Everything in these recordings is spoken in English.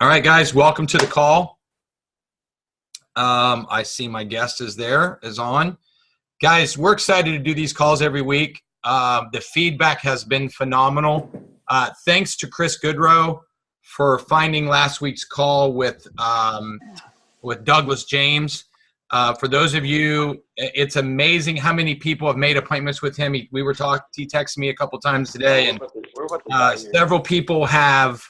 All right, guys, welcome to the call. I see my guest is on. Guys, we're excited to do these calls every week. The feedback has been phenomenal. Thanks to Chris Goodrow for finding last week's call with Douglas James. For those of you, it's amazing how many people have made appointments with him. He texted me a couple times today, and several people have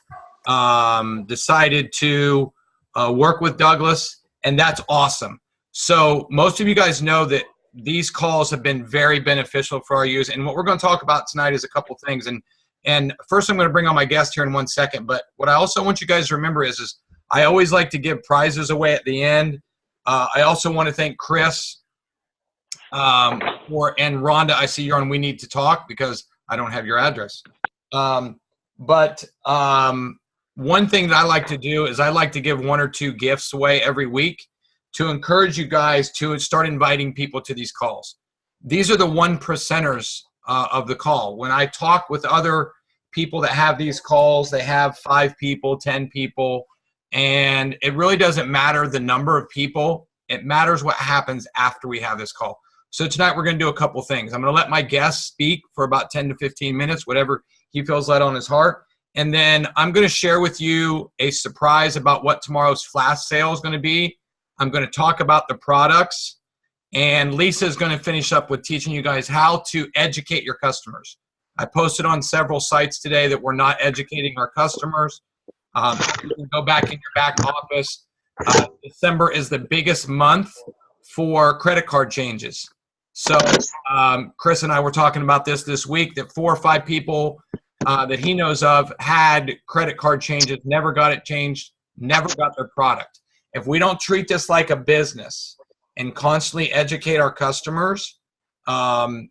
decided to work with Douglas, and that's awesome. So most of you guys know that these calls have been very beneficial for our use, and what we're going to talk about tonight is a couple things. And first, I'm going to bring on my guest here in 1 second. But what I also want you guys to remember is I always like to give prizes away at the end. I also want to thank Chris and Rhonda. I see you're on We Need to Talk because I don't have your address. But one thing that I like to do is I like to give 1 or 2 gifts away every week to encourage you guys to start inviting people to these calls. These are the 1%ers of the call. When I talk with other people that have these calls, they have 5 people, 10 people, and it really doesn't matter the number of people. It matters what happens after we have this call. So tonight we're going to do a couple things. I'm going to let my guest speak for about 10 to 15 minutes, whatever he feels led on his heart. And then I'm going to share with you a surprise about what tomorrow's flash sale is going to be. I'm going to talk about the products. And Lisa is going to finish up with teaching you guys how to educate your customers. I posted on several sites today that we're not educating our customers. You can go back in your back office. December is the biggest month for credit card changes. So Chris and I were talking about this week, that 4 or 5 people that he knows of had credit card changes, never got it changed, never got their product. If we don't treat this like a business and constantly educate our customers, they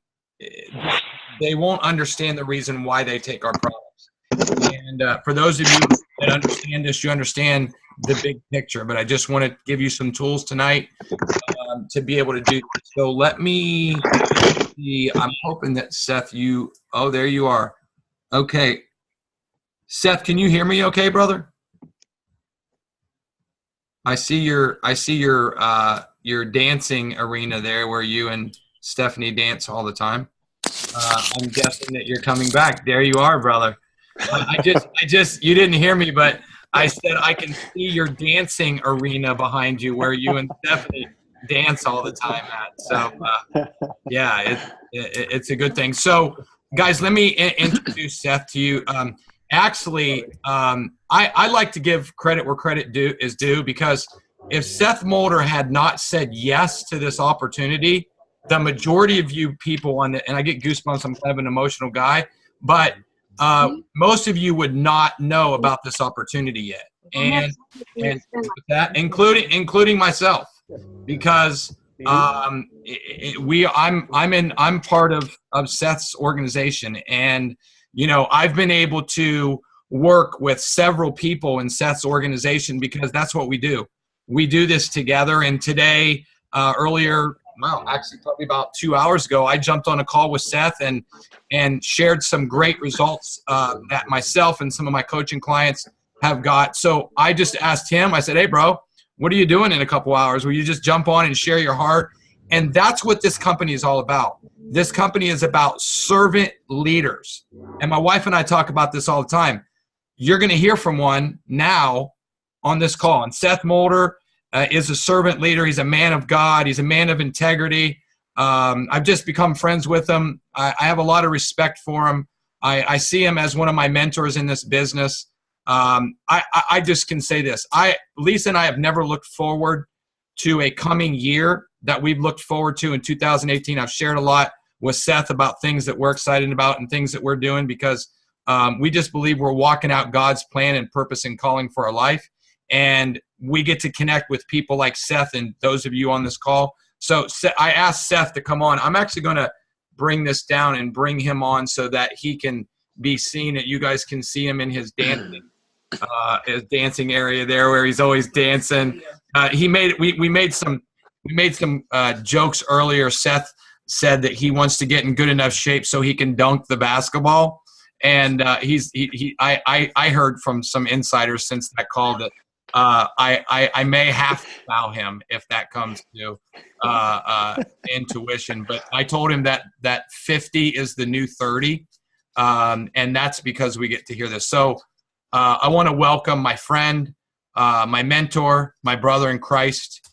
won't understand the reason why they take our products. And for those of you that understand this, you understand the big picture. But I just want to give you some tools tonight to be able to do this. So let me see. I'm hoping that Seth, there you are. Okay. Seth, can you hear me okay, brother? I see your dancing arena there where you and Stephanie dance all the time. I'm guessing that you're coming back. There you are, brother. You didn't hear me, but I said I can see your dancing arena behind you where you and Stephanie dance all the time at. So, yeah, it's a good thing. So, guys, let me introduce Seth to you. I like to give credit where credit is due, because if Seth Mulder had not said yes to this opportunity, the majority of you people and I get goosebumps, I'm kind of an emotional guy, but most of you would not know about this opportunity yet, and that, including myself, because I'm part of Seth's organization, and I've been able to work with several people in Seth's organization because that's what we do. We do this together. And today, actually probably about 2 hours ago, I jumped on a call with Seth and shared some great results that myself and some of my coaching clients have got. So I just asked him, I said, hey, bro, what are you doing in a couple hours? Will you just jump on and share your heart? And that's what this company is all about. This company is about servant leaders. And my wife and I talk about this all the time. You're going to hear from one now on this call. And Seth Mulder is a servant leader. He's a man of God. He's a man of integrity. I've just become friends with him. I have a lot of respect for him. I see him as one of my mentors in this business. I just can say this. Lisa and I have never looked forward to a coming year that we've looked forward to in 2018. I've shared a lot with Seth about things that we're excited about and things that we're doing, because we just believe we're walking out God's plan and purpose and calling for our life. And we get to connect with people like Seth and those of you on this call. So I asked Seth to come on. I'm actually going to bring this down and bring him on so that he can be seen, that you guys can see him in his dancing area there where he's always dancing. We made some jokes earlier. Seth said that he wants to get in good enough shape so he can dunk the basketball. And I heard from some insiders since that call that I may have to bow him if that comes to intuition. But I told him that 50 is the new 30, and that's because we get to hear this. So I want to welcome my friend, my mentor, my brother in Christ,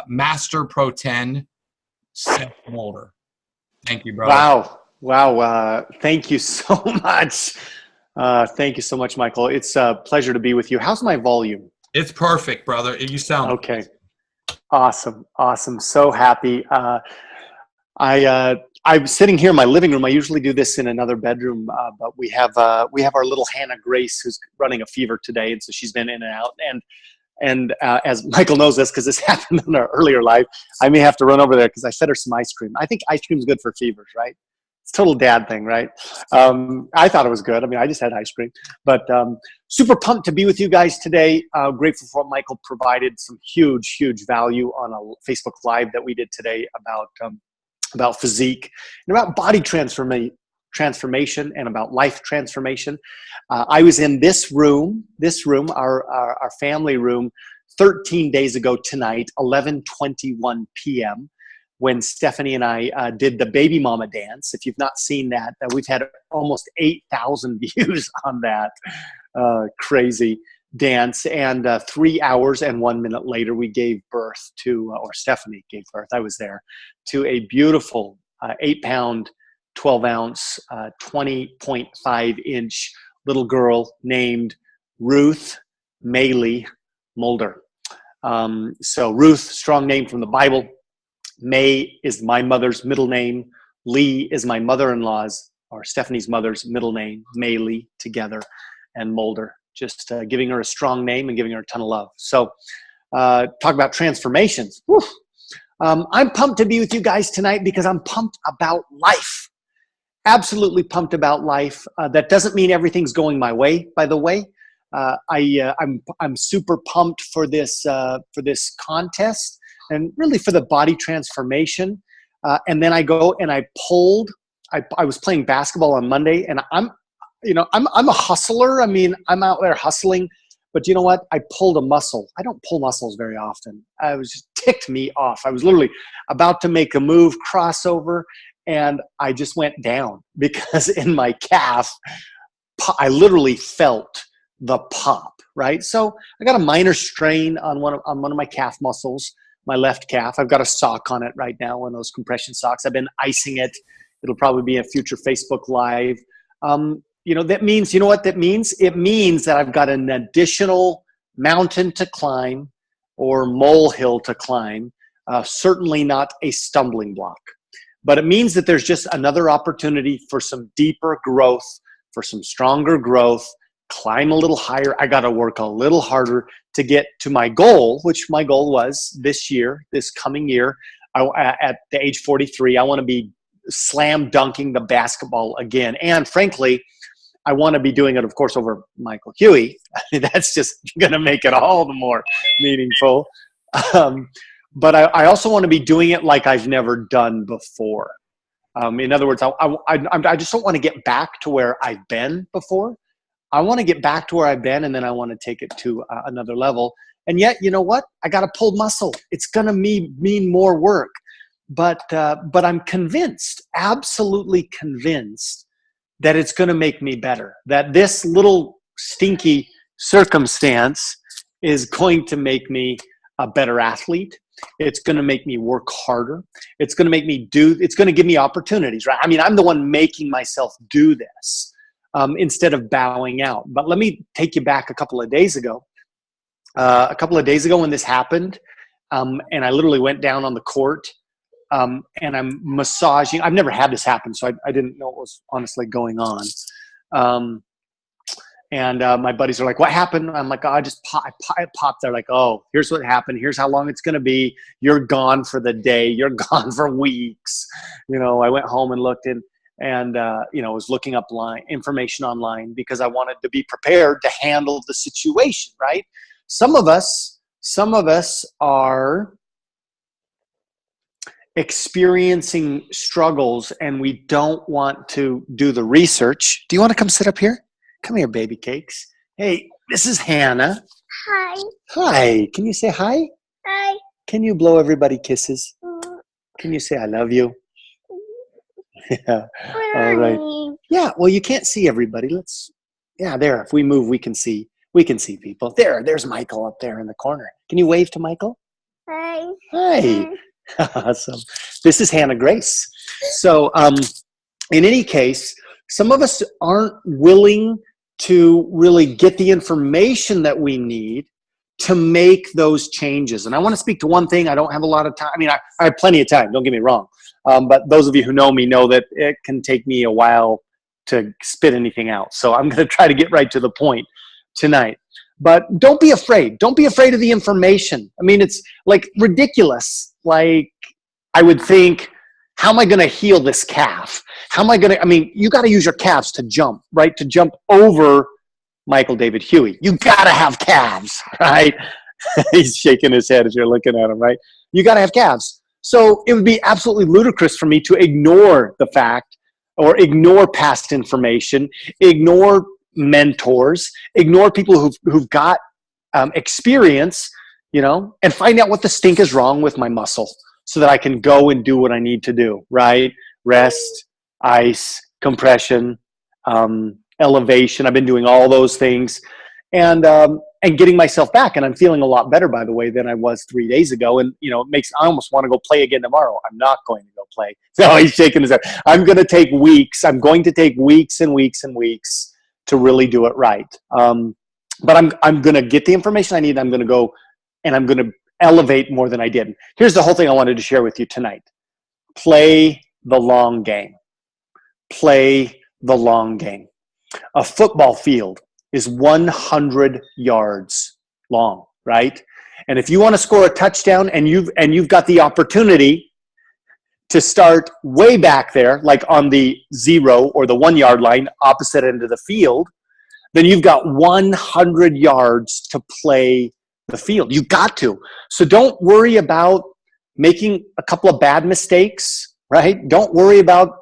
Master Pro 10, Seth Mulder. Thank you, brother. Wow. Thank you so much. Thank you so much, Michael. It's a pleasure to be with you. How's my volume? It's perfect, brother. You sound okay. Awesome. So happy. I'm sitting here in my living room. I usually do this in another bedroom, but we have our little Hannah Grace who's running a fever today, and so she's been in and out. And as Michael knows this because this happened in our earlier life, I may have to run over there because I fed her some ice cream. I think ice cream is good for fevers, right? It's a total dad thing, right? I thought it was good. I mean, I just had ice cream. But super pumped to be with you guys today. Grateful for what Michael provided, some huge value on a Facebook Live that we did today about physique and about body transformation and about life transformation. I was in this room, our family room, 13 days ago tonight, 11:21 p.m., when Stephanie and I did the baby mama dance. If you've not seen that, we've had almost 8,000 views on that crazy dance. And 3 hours and 1 minute later, we gave birth to, or Stephanie gave birth, I was there, to a beautiful 8-pound, 12-ounce, 20.5-inch little girl named Ruth Maylee Mulder. So Ruth, strong name from the Bible. May is my mother's middle name. Lee is my mother-in-law's, or Stephanie's mother's middle name. Maylee together, and Mulder. Just giving her a strong name and giving her a ton of love. So talk about transformations. Whew. I'm pumped to be with you guys tonight because I'm pumped about life. Absolutely pumped about life. That doesn't mean everything's going my way, by the way. I'm super pumped for this contest and really for the body transformation. And then I go and I was playing basketball on Monday, and I'm a hustler. I mean, I'm out there hustling, but you know what? I pulled a muscle. I don't pull muscles very often. I was just ticked me off. I was literally about to make a move, crossover, and I just went down because in my calf, I literally felt the pop, right? So I got a minor strain on one of my calf muscles, my left calf. I've got a sock on it right now, one of those compression socks. I've been icing it. It'll probably be a future Facebook Live. That means, you know what that means? It means that I've got an additional mountain to climb or molehill to climb, certainly not a stumbling block. But it means that there's just another opportunity for some deeper growth, for some stronger growth, climb a little higher. I got to work a little harder to get to my goal, which my goal was this coming year, at the age 43, I want to be slam dunking the basketball again. And frankly, I want to be doing it, of course, over Michael Huey. That's just going to make it all the more meaningful. But I also want to be doing it like I've never done before. In other words, I just don't want to get back to where I've been before. I want to get back to where I've been, and then I want to take it to another level. And yet, you know what? I got to pull muscle. It's going to mean more work. But I'm convinced, absolutely convinced, that it's going to make me better. That this little stinky circumstance is going to make me a better athlete. It's going to make me work harder. It's going to give me opportunities, right? I mean, I'm the one making myself do this instead of bowing out. But let me take you back a couple of days ago. When this happened, and I literally went down on the court, and I'm massaging. I've never had this happen, so I didn't know what was honestly going on. And my buddies are like, "What happened?" I'm like, "Oh, I popped." They're like, "Oh, here's what happened. Here's how long it's going to be. You're gone for the day. You're gone for weeks." I went home and looked and was looking up information online because I wanted to be prepared to handle the situation. Right? Some of us are experiencing struggles and we don't want to do the research. Do you want to come sit up here? Come here, baby cakes. Hey, this is Hannah. Hi. Hi. Can you say hi? Hi. Can you blow everybody kisses? Can you say I love you? Yeah. All right. Yeah, well, you can't see everybody. There. If we move, we can see people. There's Michael up there in the corner. Can you wave to Michael? Hi. Hi. Awesome. This is Hannah Grace. So, in any case, some of us aren't willing to really get the information that we need to make those changes. And I want to speak to one thing. I don't have a lot of time. I mean, I have plenty of time. Don't get me wrong. But those of you who know me know that it can take me a while to spit anything out. So I'm going to try to get right to the point tonight. But don't be afraid. Don't be afraid of the information. I mean, it's like ridiculous. Like, I would think, how am I going to heal this calf? You got to use your calves to jump, right? To jump over Michael David Huey. You got to have calves, right? He's shaking his head as you're looking at him, right? You got to have calves. So it would be absolutely ludicrous for me to ignore the fact or ignore past information, ignore mentors, ignore people who've got experience, and find out what the stink is wrong with my muscle so that I can go and do what I need to do, right? Rest, ice, compression, elevation. I've been doing all those things and getting myself back. And I'm feeling a lot better, by the way, than I was 3 days ago. And, I almost want to go play again tomorrow. I'm not going to go play. No, he's shaking his head. I'm going to take weeks. I'm going to take weeks and weeks and weeks to really do it right. But I'm going to get the information I need. I'm going to go and I'm going to elevate more than I did. Here's the whole thing I wanted to share with you tonight. Play the long game. Play the long game. A football field is 100 yards long, right? And if you want to score a touchdown and you've got the opportunity to start way back there, like on the 0 or the 1 yard line, opposite end of the field, then you've got 100 yards to play the field. You got to. So don't worry about making a couple of bad mistakes, right? Don't worry about,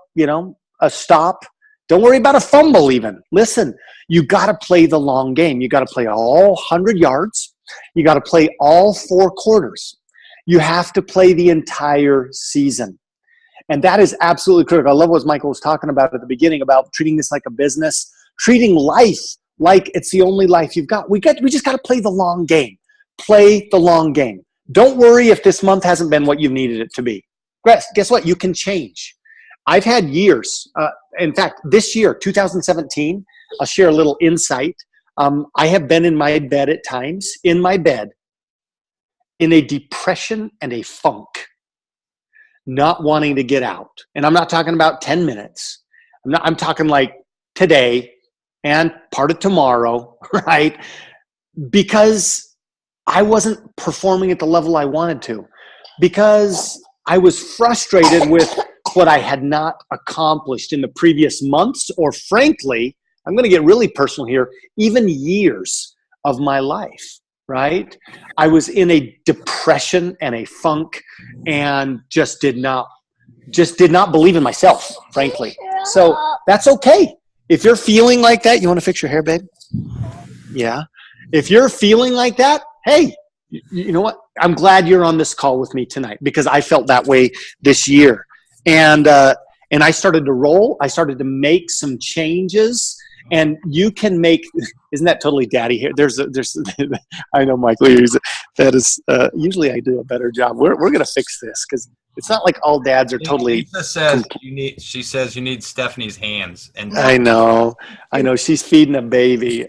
a stop. Don't worry about a fumble even. Listen, you got to play the long game. You got to play all 100 yards. You got to play all 4 quarters. You have to play the entire season. And that is absolutely critical. I love what Michael was talking about at the beginning about treating this like a business, treating life like it's the only life you've got. We just got to play the long game. Play the long game. Don't worry if this month hasn't been what you needed it to be. Guess what? You can change. I've had years. In fact, this year, 2017, I'll share a little insight. I have been in my bed at times, in a depression and a funk, not wanting to get out. And I'm not talking about 10 minutes. I'm talking like today and part of tomorrow, right? Because I wasn't performing at the level I wanted to. Because I was frustrated with what I had not accomplished in the previous months, or frankly, I'm going to get really personal here, even years of my life, right? I was in a depression and a funk and just did not believe in myself, frankly. So that's okay. If you're feeling like that, you want to fix your hair, babe? Yeah. If you're feeling like that, hey, you know what? I'm glad you're on this call with me tonight because I felt that way this year. And I started to roll. I started to make some changes. And you can make, isn't that totally daddy here? There's, I know, Michael, that is, usually I do a better job. We're going to fix this because it's not like all dads are totally. Lisa says she says you need Stephanie's hands. And I know. She's feeding a baby.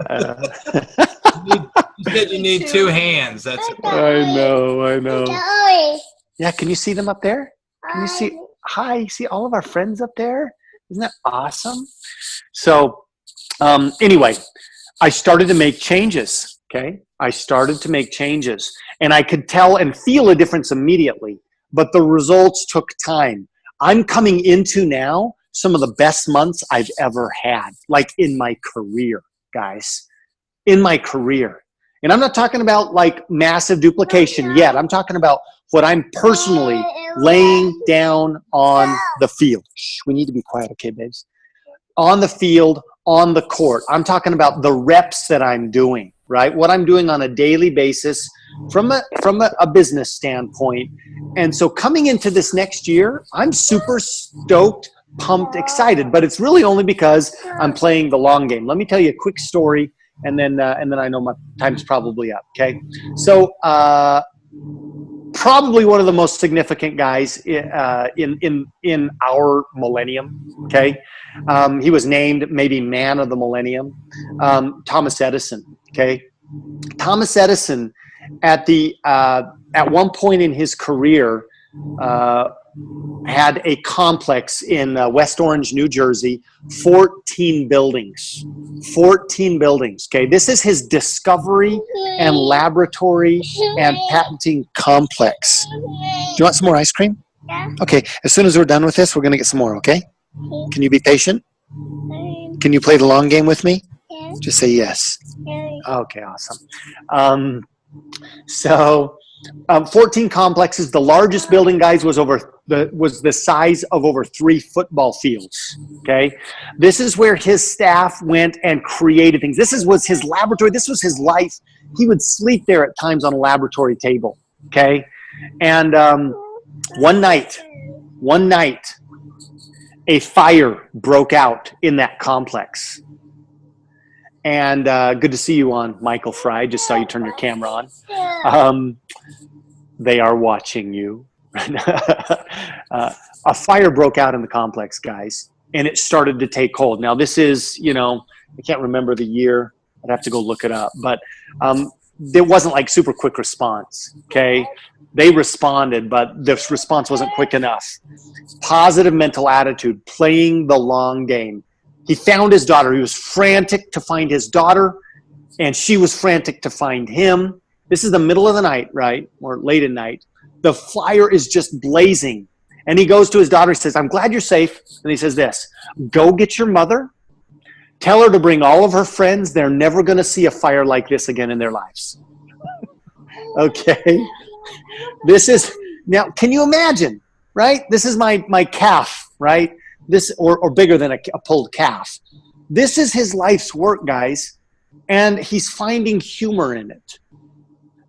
You said you need 2 hands. That's it. I know. Yeah, can you see them up there? Can you see? Hi, see all of our friends up there? Isn't that awesome? So, anyway, I started to make changes, okay? I started to make changes. And I could tell and feel a difference immediately, but the results took time. I'm coming into now some of the best months I've ever had, like in my career, guys. In my career. And I'm not talking about like massive duplication yet. I'm talking about what I'm personally laying down on the field. Shh, we need to be quiet, okay, babes? On the field, on the court. I'm talking about the reps that I'm doing, right? What I'm doing on a daily basis from a business standpoint. And so coming into this next year, I'm super stoked, pumped, excited, but it's really only because I'm playing the long game. Let me tell you a quick story, and then I know my time's probably up. Okay, so probably one of the most significant guys in our millennium. Okay, he was named maybe Man of the Millennium, Thomas Edison. Okay, Thomas Edison at one point in his career had a complex in West Orange, New Jersey, 14 buildings. 14 buildings, okay? This is his discovery and laboratory and patenting complex. Do you want some more ice cream? Yeah. Okay, as soon as we're done with this, we're going to get some more, okay? Can you be patient? Can you play the long game with me? Yeah. Just say yes. Yeah. Okay, awesome. 14 complexes. The largest building, guys, was the size of over 3 football fields. Okay, this is where his staff went and created things. This was his laboratory. This was his life. He would sleep there at times on a laboratory table. Okay, and one night, a fire broke out in that complex. And good to see you on, Michael Fry. Just saw you turn your camera on. They are watching you. A fire broke out in the complex, guys, and it started to take hold. Now, this is, I can't remember the year. I'd have to go look it up. But there wasn't like super quick response, okay? They responded, but the response wasn't quick enough. Positive mental attitude, playing the long game. He found his daughter. He was frantic to find his daughter, and she was frantic to find him. This is the middle of the night, right? Or late at night. The fire is just blazing. And he goes to his daughter. He says, I'm glad you're safe. And he says this, go get your mother. Tell her to bring all of her friends. They're never going to see a fire like this again in their lives. Okay? This is, now, can you imagine, right? This is my calf, right? This or bigger than a pulled calf. This is his life's work, guys, and he's finding humor in it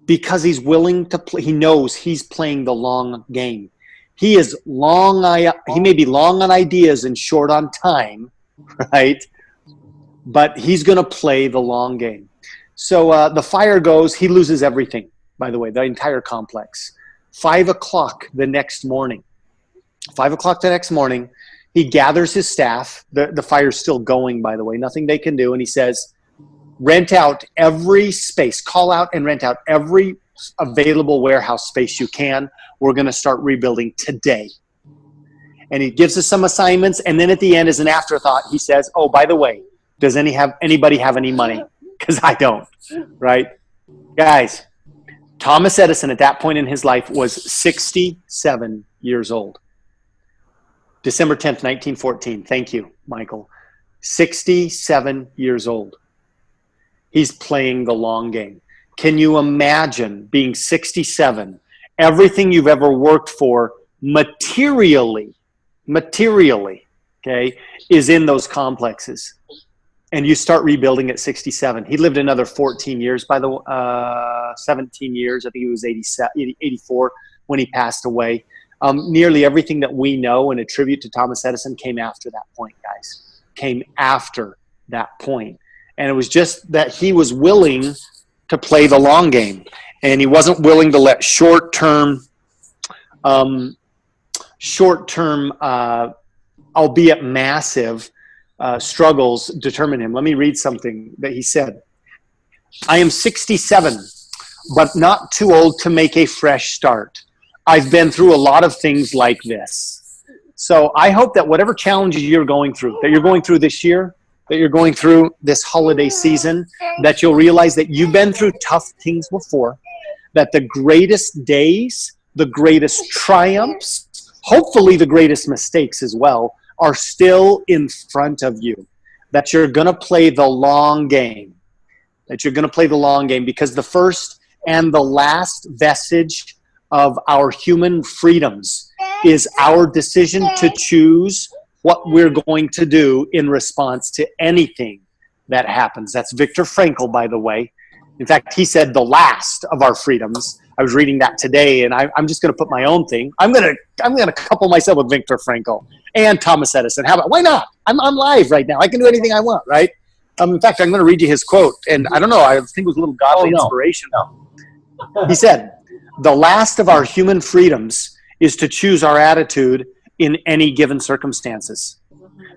because he's willing to play. He knows he's playing the long game. He is long. He may be long on ideas and short on time, right? But he's going to play the long game. So the fire goes. He loses everything. By the way, the entire complex. 5 o'clock the next morning. 5 o'clock the next morning. He gathers his staff. The fire's still going, by the way. Nothing they can do. And he says, rent out every space. Call out and rent out every available warehouse space you can. We're going to start rebuilding today. And he gives us some assignments. And then at the end, as an afterthought, he says, oh, by the way, does anybody have any money? Because I don't, right? Guys, Thomas Edison at that point in his life was 67 years old. December 10th, 1914. Thank you, Michael. 67 years old. He's playing the long game. Can you imagine being 67? Everything you've ever worked for materially, okay, is in those complexes. And you start rebuilding at 67. He lived another 14 years, 17 years. I think he was 84 when he passed away. Nearly everything that we know and attribute to Thomas Edison came after that point, guys. Came after that point. And it was just that he was willing to play the long game. And he wasn't willing to let short-term, albeit massive, struggles determine him. Let me read something that he said. I am 67, but not too old to make a fresh start. I've been through a lot of things like this. So I hope that whatever challenges you're going through this year, that you're going through this holiday season, that you'll realize that you've been through tough things before, that the greatest days, the greatest triumphs, hopefully the greatest mistakes as well, are still in front of you. That you're going to play the long game. Because the first and the last vestige of our human freedoms is our decision to choose what we're going to do in response to anything that happens. That's Viktor Frankl, by the way. In fact, he said the last of our freedoms. I was reading that today, and I'm just going to put my own thing. I'm going to couple myself with Viktor Frankl and Thomas Edison. How about, why not? I'm live right now. I can do anything I want, right? In fact, I'm going to read you his quote, and I don't know, I think it was a little godly inspiration. He said, the last of our human freedoms is to choose our attitude in any given circumstances.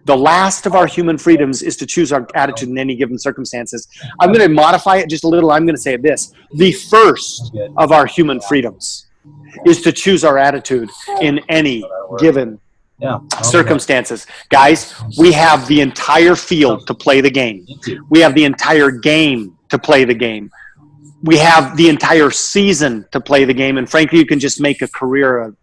The last of our human freedoms is to choose our attitude in any given circumstances. I'm going to modify it just a little. I'm going to say this. The first of our human freedoms is to choose our attitude in any given circumstances. Guys, we have the entire field to play the game. We have the entire game to play the game. We have the entire season to play the game. And frankly, you can just make a career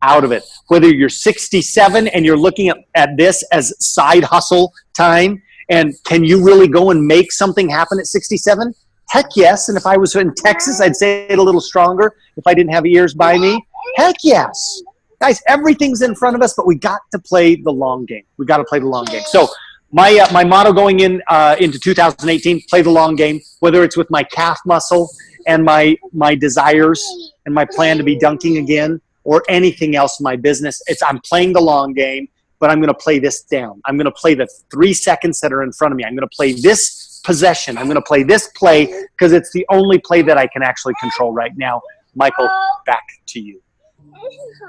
out of it. Whether you're 67 and you're looking at this as side hustle time, and can you really go and make something happen at 67? Heck yes. And if I was in Texas, I'd say it a little stronger. If I didn't have ears by me, heck yes. Guys, everything's in front of us, but we got to play the long game. We got to play the long game. So my motto going into 2018, play the long game, whether it's with my calf muscle and my desires and my plan to be dunking again, or anything else in my business. I'm playing the long game, but I'm going to play this down. I'm going to play the 3 seconds that are in front of me. I'm going to play this possession. I'm going to play this play because it's the only play that I can actually control right now. Michael, back to you.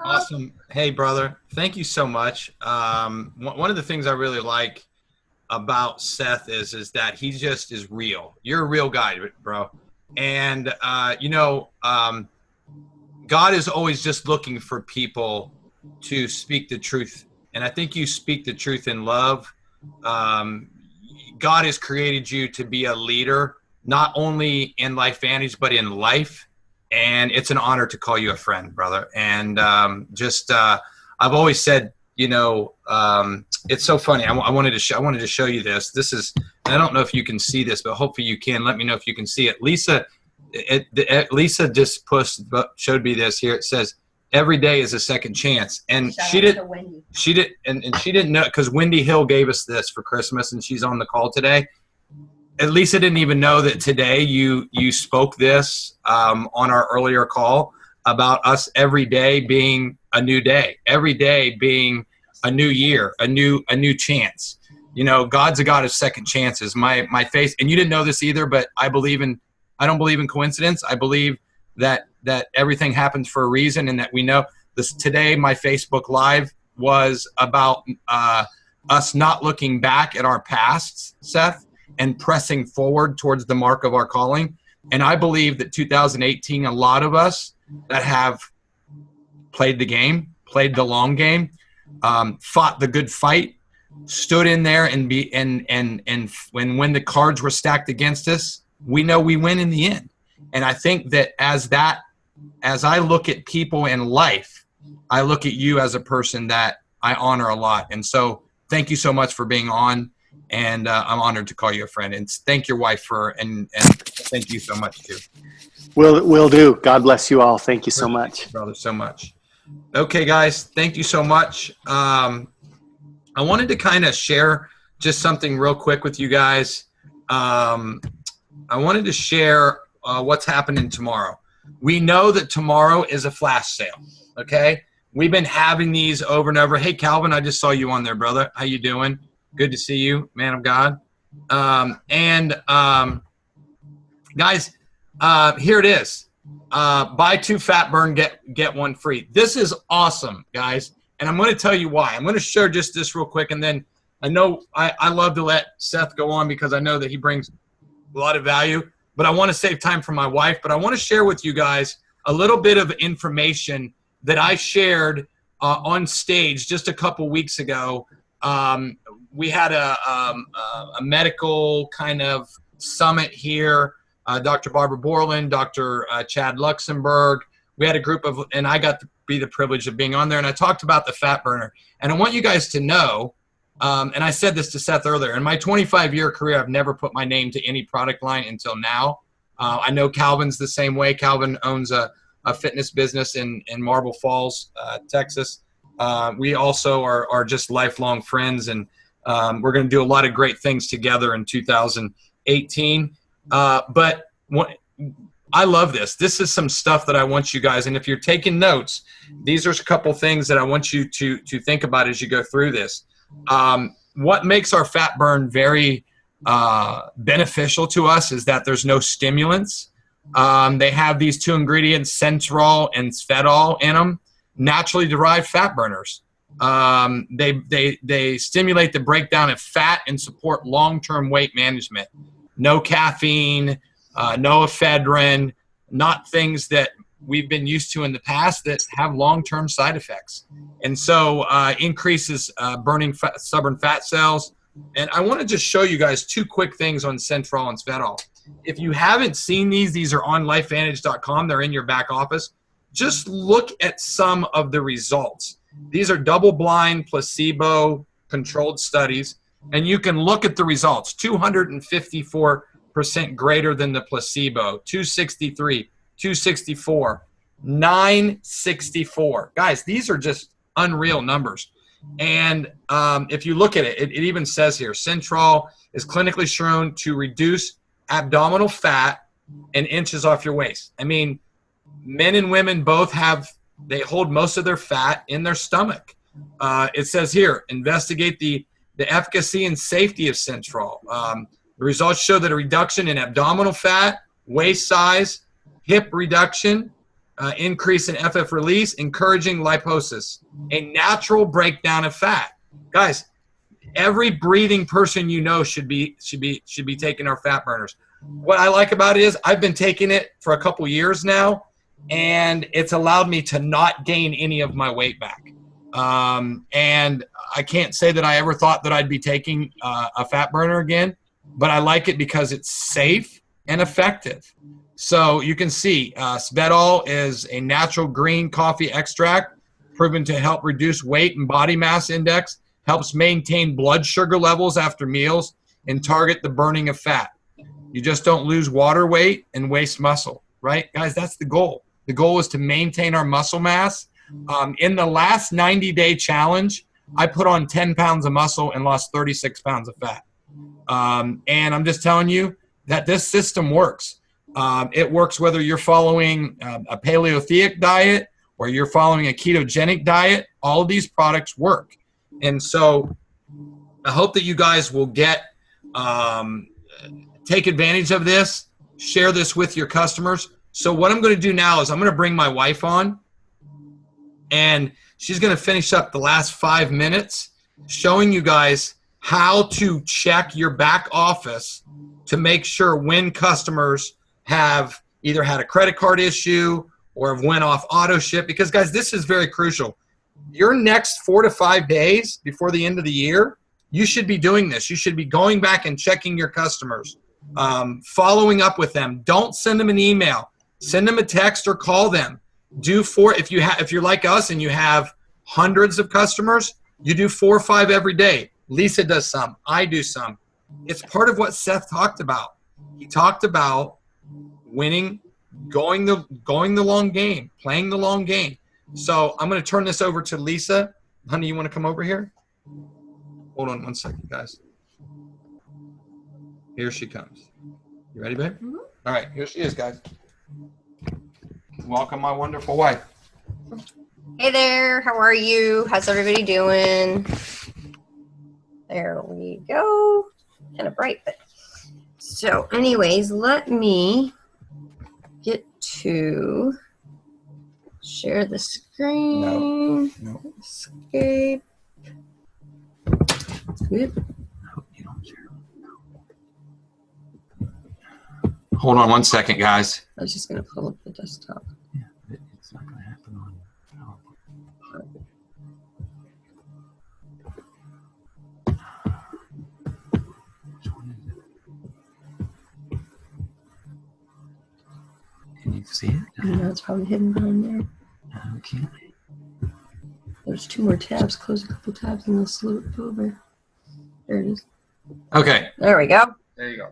Awesome. Hey, brother. Thank you so much. One of the things I really like about Seth is that he just is real. You're a real guy, bro. And, God is always just looking for people to speak the truth. And I think you speak the truth in love. God has created you to be a leader, not only in Life Vantage, but in life. And it's an honor to call you a friend, brother. And I've always said, it's so funny. I wanted to show you this. This is, I don't know if you can see this, but hopefully you can. Let me know if you can see it. Lisa just showed me this here. It says every day is a second chance, and she didn't know, because Wendy Hill gave us this for Christmas, and she's on the call today. And Lisa didn't even know that today you spoke this on our earlier call about us every day being a new day, every day being a new year, a new chance. God's a God of second chances. My faith, and you didn't know this either, but I don't believe in coincidence. I believe that everything happens for a reason, and that we know this. Today, my Facebook Live was about us not looking back at our pasts, Seth, and pressing forward towards the mark of our calling. And I believe that 2018, a lot of us that have played the game, played the long game, fought the good fight, stood in there and when the cards were stacked against us, we know we win in the end. And I think that as I look at people in life, I look at you as a person that I honor a lot. And so thank you so much for being on. And I'm honored to call you a friend. And thank your wife and thank you so much too. Will do. God bless you all. Thank you so much. Brother, so much. Okay, guys, thank you so much. I wanted to kind of share just something real quick with you guys. I wanted to share what's happening tomorrow. We know that tomorrow is a flash sale, okay? We've been having these over and over. Hey, Calvin, I just saw you on there, brother. How you doing? Good to see you, man of God. Guys, here it is. Buy 2 fat burn, get 1 free. This is awesome, guys. And I'm going to tell you why. I'm going to share just this real quick, and then I know I love to let Seth go on because I know that he brings a lot of value, but I want to save time for my wife. But I want to share with you guys a little bit of information that I shared on stage just a couple weeks ago. We had a medical kind of summit here. Dr. Barbara Borland, Dr. Chad Luxembourg. We had a group of, and I got to be the privilege of being on there, and I talked about the fat burner. And I want you guys to know, and I said this to Seth earlier, in my 25-year career, I've never put my name to any product line until now. I know Calvin's the same way. Calvin owns a fitness business in Marble Falls, Texas. We also are just lifelong friends, and we're going to do a lot of great things together in 2018. But I love this. This is some stuff that I want you guys, and if you're taking notes, these are a couple things that I want you to think about as you go through this. What makes our fat burn very beneficial to us is that there's no stimulants. They have these two ingredients, Centrol and Svedol, in them, naturally derived fat burners. They stimulate the breakdown of fat and support long-term weight management. No caffeine, no ephedrine, not things that we've been used to in the past that have long-term side effects. And so increases burning stubborn fat cells. And I want to just show you guys two quick things on Centrol and Svedol. If you haven't seen these are on lifevantage.com. They're in your back office. Just look at some of the results. These are double-blind, placebo-controlled studies, and you can look at the results. 254% greater than the placebo, 263, 264, 964. Guys, these are just unreal numbers. And if you look at it, it even says here, Centrol is clinically shown to reduce abdominal fat in inches off your waist. I mean, men and women both they hold most of their fat in their stomach. It says here, investigate the efficacy and safety of Centrol. The results show that a reduction in abdominal fat, waist size, hip reduction, increase in FF release, encouraging liposis, a natural breakdown of fat. Guys, every breathing person you know should be taking our fat burners. What I like about it is I've been taking it for a couple years now, and it's allowed me to not gain any of my weight back. And I can't say that I ever thought that I'd be taking a fat burner again, but I like it because it's safe and effective. So you can see Svedol is a natural green coffee extract proven to help reduce weight and body mass index, helps maintain blood sugar levels after meals, and target the burning of fat. You just don't lose water weight and waste muscle, right? Guys, that's the goal. The goal is to maintain our muscle mass. In the last 90-day challenge, I put on 10 pounds of muscle and lost 36 pounds of fat. And I'm just telling you that this system works. It works whether you're following a paleothetic diet or you're following a ketogenic diet. All of these products work. And so I hope that you guys will take advantage of this, share this with your customers. So what I'm going to do now is I'm going to bring my wife on, and she's going to finish up the last 5 minutes showing you guys how to check your back office to make sure when customers have either had a credit card issue or have went off auto ship. Because, guys, this is very crucial. Your next 4 to 5 days before the end of the year, you should be doing this. You should be going back and checking your customers, following up with them. Don't send them an email. Send them a text or call them. If you're like us and you have hundreds of customers, you do 4 or 5 every day. Lisa does some. I do some. It's part of what Seth talked about. He talked about winning, going the long game, playing the long game. So I'm going to turn this over to Lisa. Honey, you want to come over here? Hold on one second, guys. Here she comes. You ready, babe? Mm-hmm. All right, here she is, guys. Welcome, my wonderful wife. Hey there, how are you? How's everybody doing? There we go. Kind of bright, but so anyways, let me get to share the screen. No. Escape. Good. Hold on one second, guys. I was just going to pull up the desktop. Yeah, it's not going to happen on Can you see it? No, it's probably hidden behind there. Okay. There's 2 more tabs. Close a couple tabs and they'll slip over. There it is. Okay. There we go. There you go.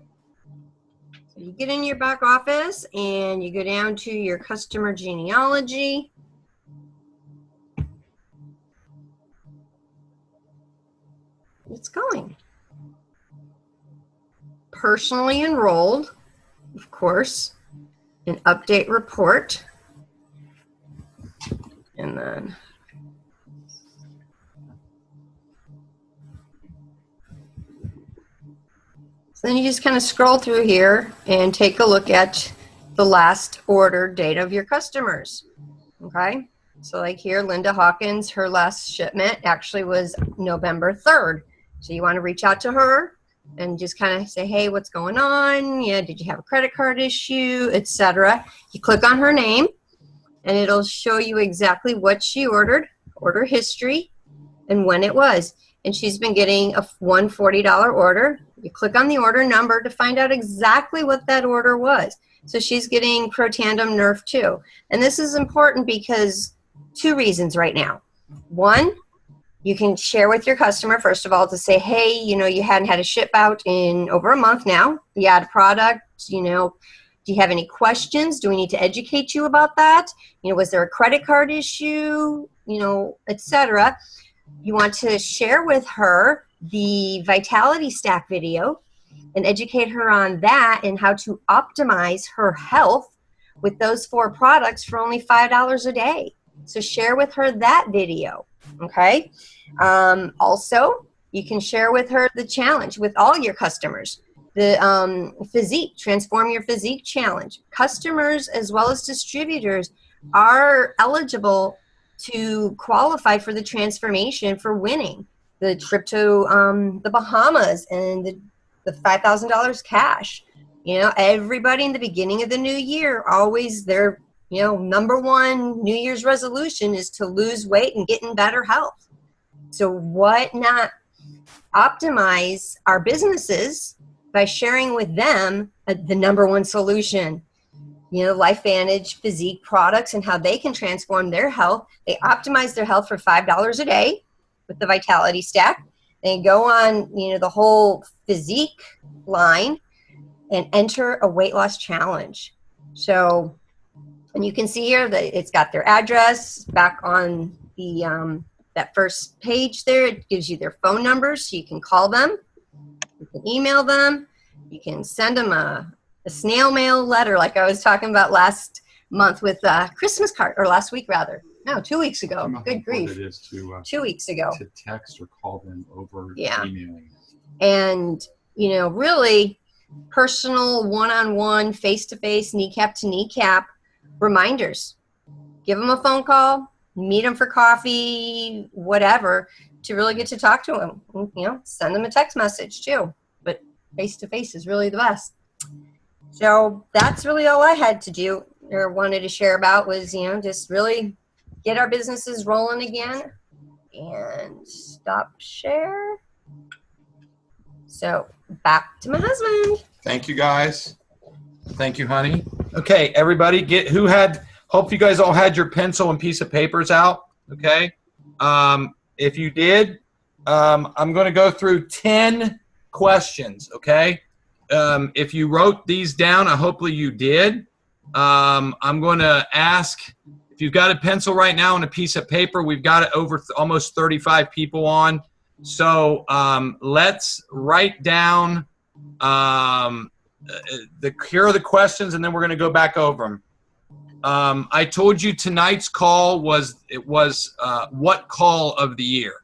You get in your back office and you go down to your customer genealogy. It's going. Personally enrolled, of course, an update report, and then then you just kind of scroll through here and take a look at the last order date of your customers. Okay, so like here, Linda Hawkins, her last shipment actually was November 3rd. So you want to reach out to her and just kind of say, hey, what's going on? Yeah, did you have a credit card issue, etc. You click on her name and it'll show you exactly what she ordered, order history, and when it was. And she's been getting a $140 order. You click on the order number to find out exactly what that order was. So she's getting Protandim Nerf 2. And this is important because 2 reasons right now. 1, you can share with your customer, first of all, to say, hey, you know, you hadn't had a ship out in over a month now. You had a product, you know, do you have any questions? Do we need to educate you about that? You know, was there a credit card issue, you know, etc. You want to share with her the Vitality Stack video and educate her on that and how to optimize her health with those 4 products for only $5 a day. So share with her that video, okay? Also, you can share with her the challenge with all your customers, the physique, Transform Your Physique Challenge. Customers as well as distributors are eligible to qualify for the transformation for winning the trip to the Bahamas and the $5,000 cash. You know, everybody in the beginning of the new year, always their, you know, #1 New Year's resolution is to lose weight and get in better health. So what not optimize our businesses by sharing with them the #1 solution? You know, LifeVantage physique products and how they can transform their health. They optimize their health for $5 a day with the Vitality Stack. They go on, you know, the whole physique line and enter a weight loss challenge. So, and you can see here that it's got their address back on the that first page there. It gives you their phone numbers so you can call them, you can email them, you can send them a snail mail letter like I was talking about last month with Christmas card, or last week rather. No, 2 weeks ago. Good grief. It is to, 2 weeks ago. To text or call them over emailing. And, you know, really personal, one-on-one, face-to-face, kneecap to kneecap reminders. Give them a phone call, meet them for coffee, whatever, to really get to talk to them. You know, send them a text message too. But face-to-face is really the best. So that's really all I had to do or wanted to share about was, you know, just really get our businesses rolling again and stop share. So back to my husband. Thank you, guys. Thank you, honey. Okay, everybody, hope you guys all had your pencil and piece of papers out, okay? If you did, I'm going to go through 10 questions, okay? If you wrote these down, hopefully you did. I'm going to ask, if you've got a pencil right now and a piece of paper, we've got over almost 35 people on. So let's write down, here are the questions, and then we're going to go back over them. I told you tonight's call was what call of the year.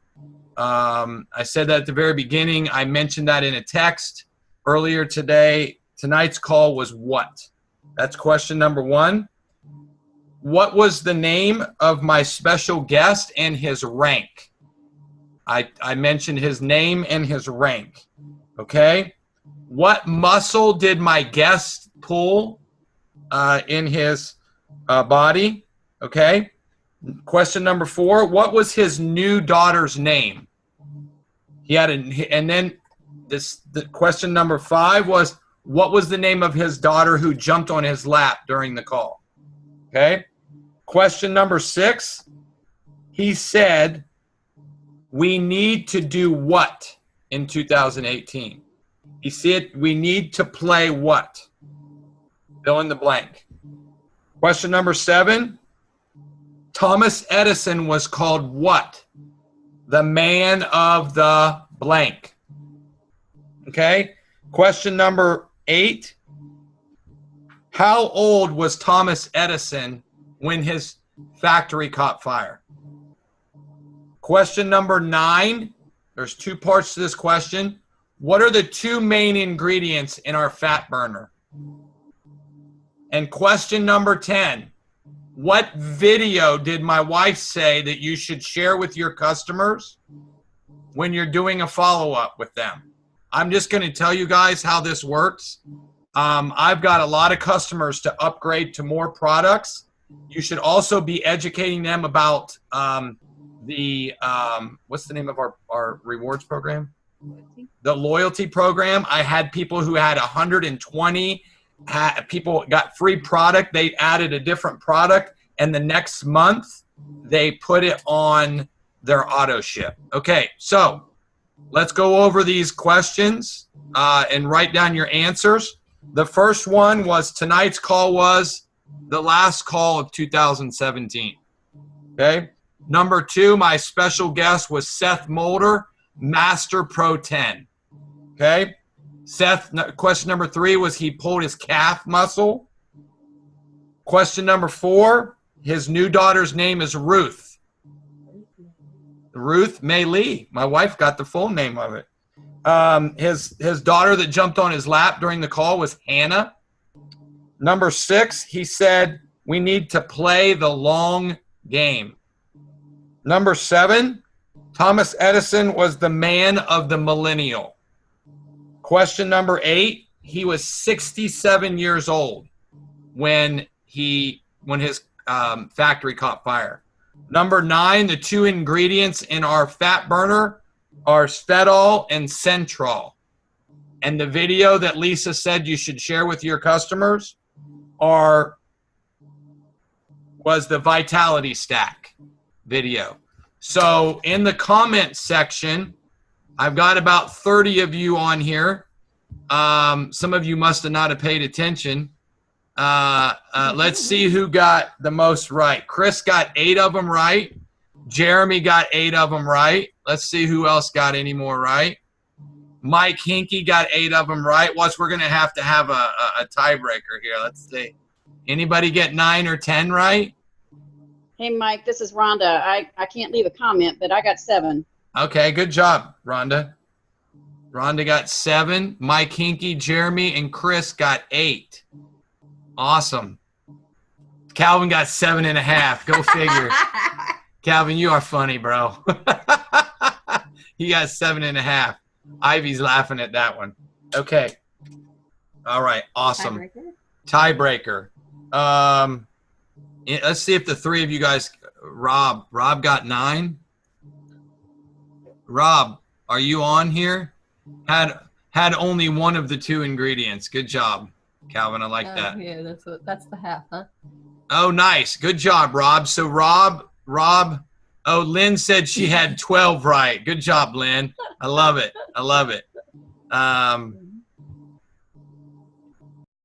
I said that at the very beginning. I mentioned that in a text earlier today. Tonight's call was what? That's question number 1. What was the name of my special guest and his rank? I mentioned his name and his rank. Okay. What muscle did my guest pull in his body? Okay. Question number 4. What was his new daughter's name? He had and then the question number 5 was, what was the name of his daughter who jumped on his lap during the call? Okay. Question number 6. He said, we need to do what in 2018? He said, we need to play what? Fill in the blank. Question number 7. Thomas Edison was called what? The man of the blank. Okay. Question number 8. How old was Thomas Edison when his factory caught fire? Question number 9. There's 2 parts to this question. What are the 2 main ingredients in our fat burner? And question number 10. What video did my wife say that you should share with your customers when you're doing a follow-up with them? I'm just going to tell you guys how this works. I've got a lot of customers to upgrade to more products. You should also be educating them about what's the name of our rewards program? The loyalty program. I had people who had 120. People got free product. They added a different product, and the next month they put it on their auto ship. Okay, so let's go over these questions and write down your answers. The first one was tonight's call was the last call of 2017. Okay. Number 2, my special guest was Seth Mulder, Master Pro 10. Okay. Seth, question number 3 was he pulled his calf muscle. Question number 4, his new daughter's name is Ruth. Ruth May Lee. My wife got the full name of it. His daughter that jumped on his lap during the call was Hannah. Number 6, he said, we need to play the long game. Number 7, Thomas Edison was the man of the millennial. Question number 8, he was 67 years old when his factory caught fire. Number 9, the 2 ingredients in our fat burner are Svedol and Centrol. And the video that Lisa said you should share with your customers was the Vitality Stack video. So in the comment section, I've got about 30 of you on here. Some of you must have not have paid attention. Let's see who got the most right. Chris got 8 of them right. Jeremy got 8 of them right. Let's see who else got any more right. Mike Hinkie got 8 of them right. We're going to have a tiebreaker here. Let's see. Anybody get 9 or 10 right? Hey, Mike, this is Rhonda. I can't leave a comment, but I got 7. Okay, good job, Rhonda. Rhonda got 7. Mike Hinkie, Jeremy, and Chris got 8. Awesome. Calvin got 7.5. Go figure. Calvin, you are funny, bro. He got 7.5. Ivy's laughing at that one. Okay. All right. Awesome. Tiebreaker. Let's see if the 3 of you guys. Rob got 9. Rob, are you on here? Had only one of the 2 ingredients. Good job, Calvin. I like that. Yeah, that's the half, huh? Oh, nice. Good job, Rob. So Rob. Oh, Lynn said she had 12 right. Good job, Lynn. I love it.